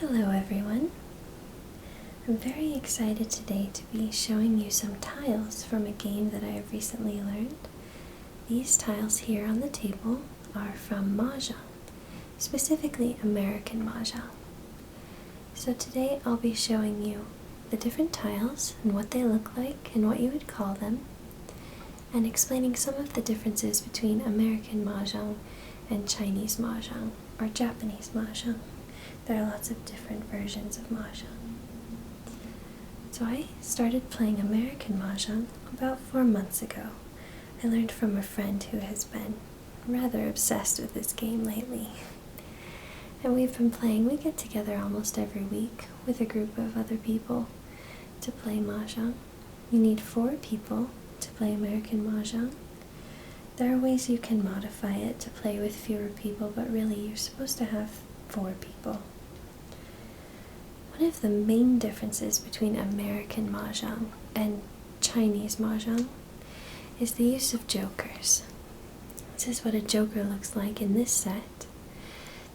Hello everyone! I'm very excited today to be showing you some tiles from a game that I have recently learned. These tiles here on the table are from Mahjong, specifically American Mah Jongg. So today I'll be showing you the different tiles and what they look like and what you would call them, and explaining some of the differences between American Mah Jongg and Chinese Mahjong or Japanese Mahjong. There are lots of different versions of Mahjong. So I started playing American Mahjong about 4 months ago. I learned from a friend who has been rather obsessed with this game lately. And we've been playing, we get together almost every week with a group of other people to play Mahjong. You need 4 people to play American Mahjong. There are ways you can modify it to play with fewer people, but really you're supposed to have 4 people. One of the main differences between American Mahjong and Chinese Mahjong is the use of jokers. This is what a joker looks like in this set.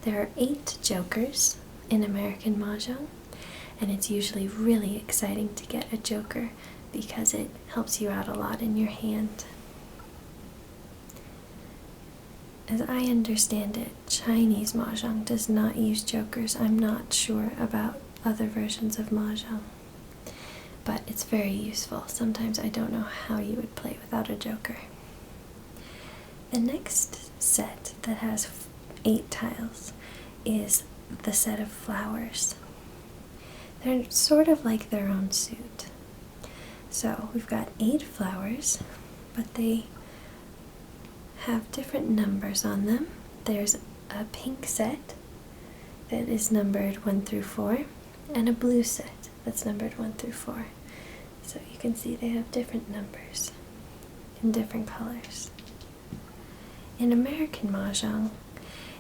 There are 8 jokers in American Mahjong, and it's usually really exciting to get a joker because it helps you out a lot in your hand. As I understand it, Chinese Mahjong does not use jokers. I'm not sure about other versions of Mahjong, but it's very useful. Sometimes I don't know how you would play without a joker. The next set that has 8 tiles is the set of flowers. They're sort of like their own suit. So we've got 8 flowers, but they have different numbers on them. There's a pink set that is numbered 1 through 4, and a blue set that's numbered 1 through 4. So you can see they have different numbers in different colors. In American Mahjong,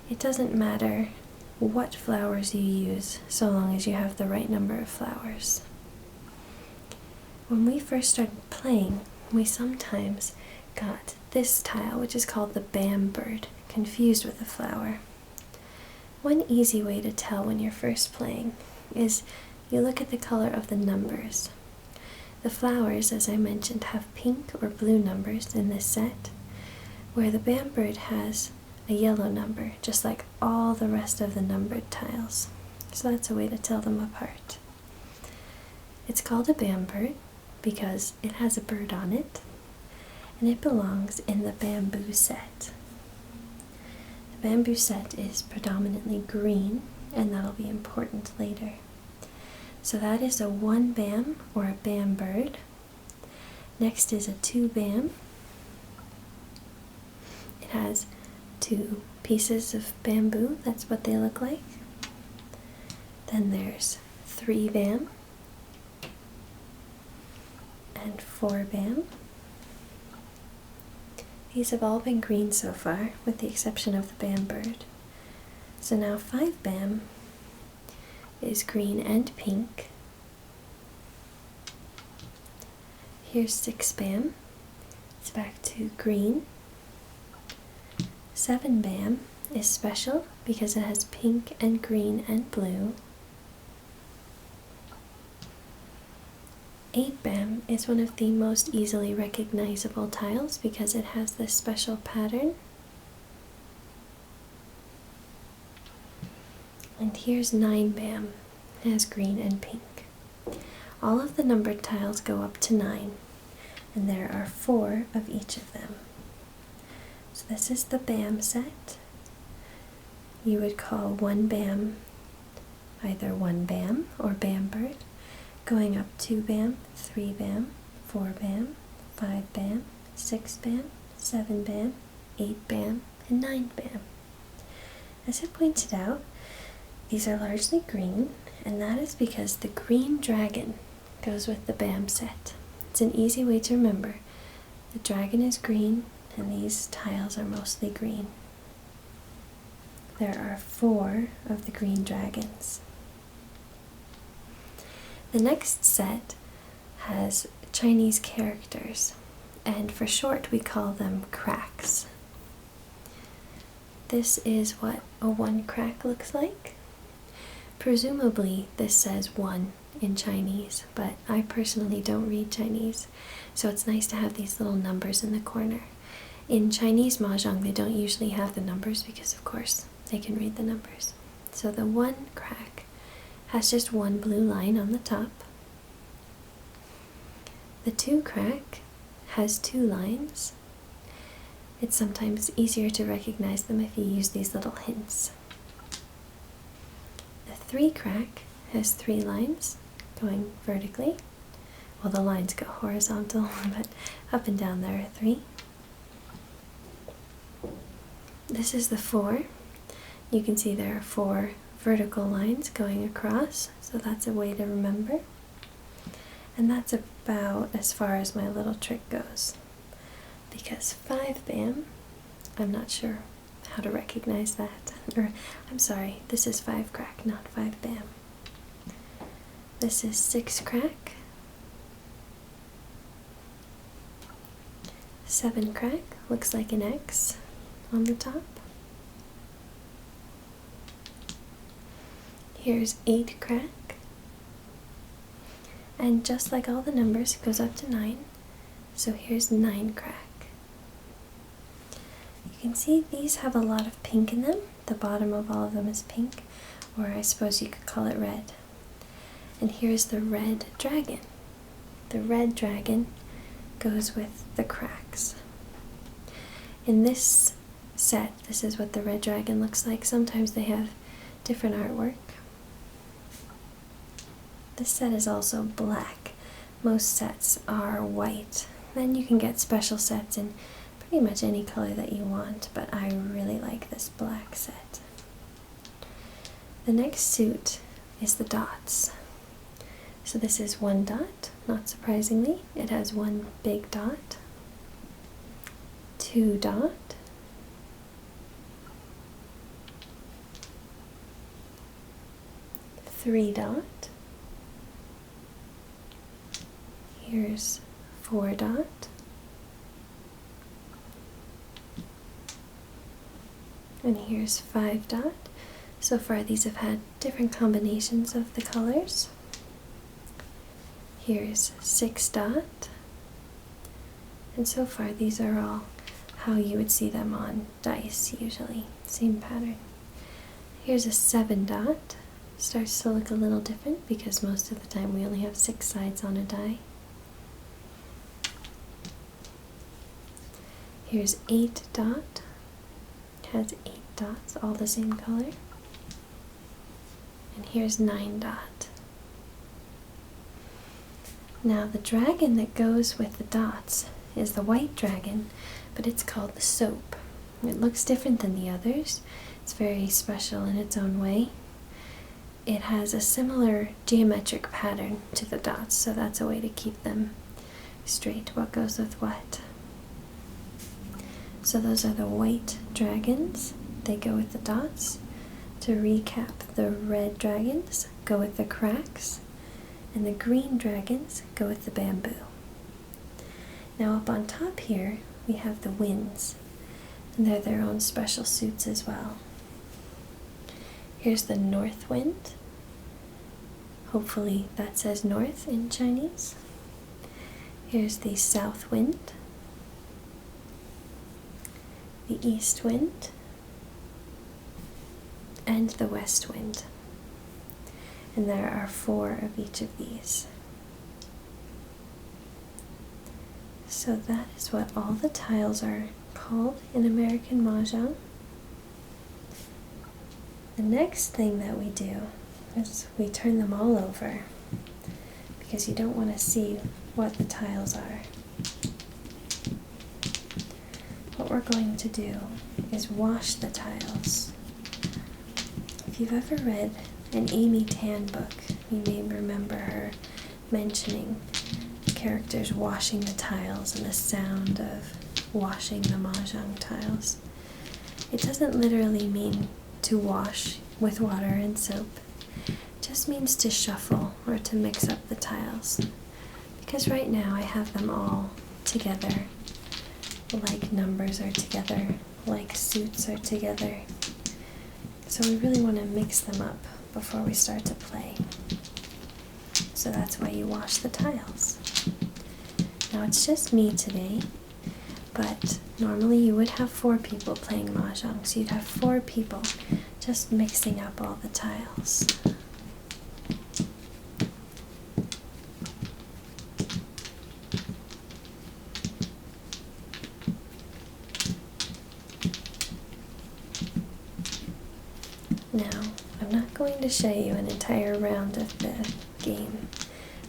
it doesn't matter what flowers you use so long as you have the right number of flowers. When we first started playing, we sometimes got this tile, which is called the bam bird, confused with a flower. One easy way to tell when you're first playing is you look at the color of the numbers. The flowers, as I mentioned, have pink or blue numbers in this set, where the bam bird has a yellow number, just like all the rest of the numbered tiles. So that's a way to tell them apart. It's called a bam bird because it has a bird on it, and it belongs in the bamboo set. The bamboo set is predominantly green, and that'll be important later. So that is a 1 bam or a bam bird. Next is a 2 bam. It has 2 pieces of bamboo, that's what they look like. Then there's 3 bam and 4 bam. These have all been green so far, with the exception of the bam bird. So now 5 bam is green and pink. Here's 6 bam. It's back to green. 7 bam is special because it has pink and green and blue. 8 bam is one of the most easily recognizable tiles because it has this special pattern. And here's 9 bam. It has green and pink. All of the numbered tiles go up to 9, and there are 4 of each of them. So this is the bam set. You would call 1 bam either 1 bam or bam bird, going up 2 bam, 3 bam, 4 bam, 5 bam, 6 bam, 7 bam, 8 bam, and 9 bam. As I pointed out, these are largely green, and that is because the green dragon goes with the bam set. It's an easy way to remember. The dragon is green, and these tiles are mostly green. There are 4 of the green dragons. The next set has Chinese characters, and for short we call them cracks. This is what a 1 crack looks like. Presumably this says 1 in Chinese, but I personally don't read Chinese, so it's nice to have these little numbers in the corner. In Chinese Mahjong, they don't usually have the numbers because, of course, they can read the numbers. So the 1 crack has just 1 blue line on the top. The 2 crack has 2 lines. It's sometimes easier to recognize them if you use these little hints. The 3 crack has 3 lines going vertically. Well, the lines go horizontal, but up and down there are 3. This is the 4. You can see there are 4 vertical lines going across, so that's a way to remember. And that's about as far as my little trick goes. Because 5 bam, I'm not sure how to recognize that. Or, I'm sorry, this is 5 crack, not 5 bam. This is 6 crack. 7 crack, looks like an X on the top. Here's 8 crack. And just like all the numbers, it goes up to 9. So here's 9 crack. You can see these have a lot of pink in them. The bottom of all of them is pink, or I suppose you could call it red. And here's the red dragon. The red dragon goes with the cracks. In this set, this is what the red dragon looks like. Sometimes they have different artwork. This set is also black. Most sets are white. Then you can get special sets in pretty much any color that you want, but I really like this black set. The next suit is the dots. So this is 1 dot, not surprisingly. It has 1 big dot, 2 dot, 3 dot, here's 4 dot, and here's 5 dot. So far these have had different combinations of the colors. Here's 6 dot, and so far these are all how you would see them on dice usually, same pattern. Here's a 7 dot, starts to look a little different because most of the time we only have 6 sides on a die. Here's 8 dot, has 8 dots, all the same color. And here's 9 dot. Now the dragon that goes with the dots is the white dragon, but it's called the soap. It looks different than the others. It's very special in its own way. It has a similar geometric pattern to the dots, so that's a way to keep them straight, what goes with what. So those are the white dragons. They go with the dots. To recap, the red dragons go with the cracks, and the green dragons go with the bamboo. Now up on top here, we have the winds, and they're their own special suits as well. Here's the north wind. Hopefully that says north in Chinese. Here's the south wind, the east wind, and the west wind. And there are 4 of each of these. So that is what all the tiles are called in American Mah Jongg. The next thing that we do is we turn them all over because you don't want to see what the tiles are. What we're going to do is wash the tiles. If you've ever read an Amy Tan book, you may remember her mentioning characters washing the tiles and the sound of washing the Mahjong tiles. It doesn't literally mean to wash with water and soap. It just means to shuffle or to mix up the tiles. Because right now I have them all together, like numbers are together, like suits are together. So we really want to mix them up before we start to play. So that's why you wash the tiles. Now it's just me today, but normally you would have 4 people playing Mahjong, so you'd have 4 people just mixing up all the tiles. Now, I'm not going to show you an entire round of the game,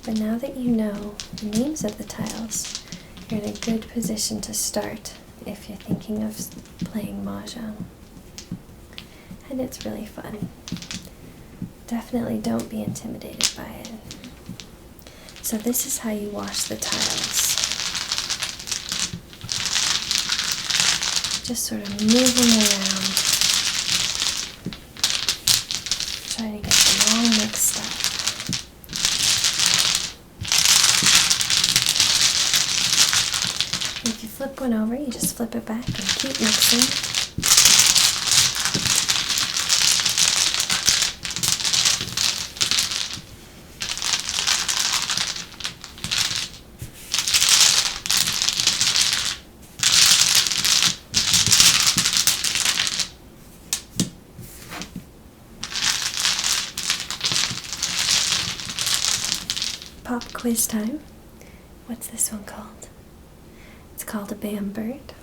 but now that you know the names of the tiles, you're in a good position to start if you're thinking of playing Mahjong. And it's really fun. Definitely don't be intimidated by it. So this is how you wash the tiles. Just sort of move them around. Try to get them all mixed up. If you flip one over, you just flip it back and keep mixing. Pop quiz time. What's this one called? It's called a bam bird.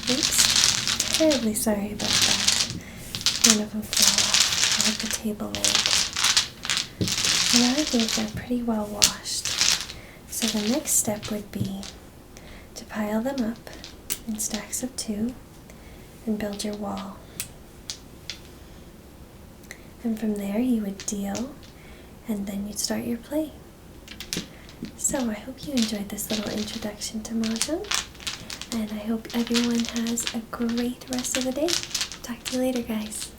Oops. Terribly sorry about that. One of them fell off. I hit the table leg. And I think they're pretty well washed. So the next step would be to pile them up in stacks of 2 and build your wall. And from there you would deal, and then you'd start your play. So I hope you enjoyed this little introduction to Mahjong, and I hope everyone has a great rest of the day. Talk to you later, guys.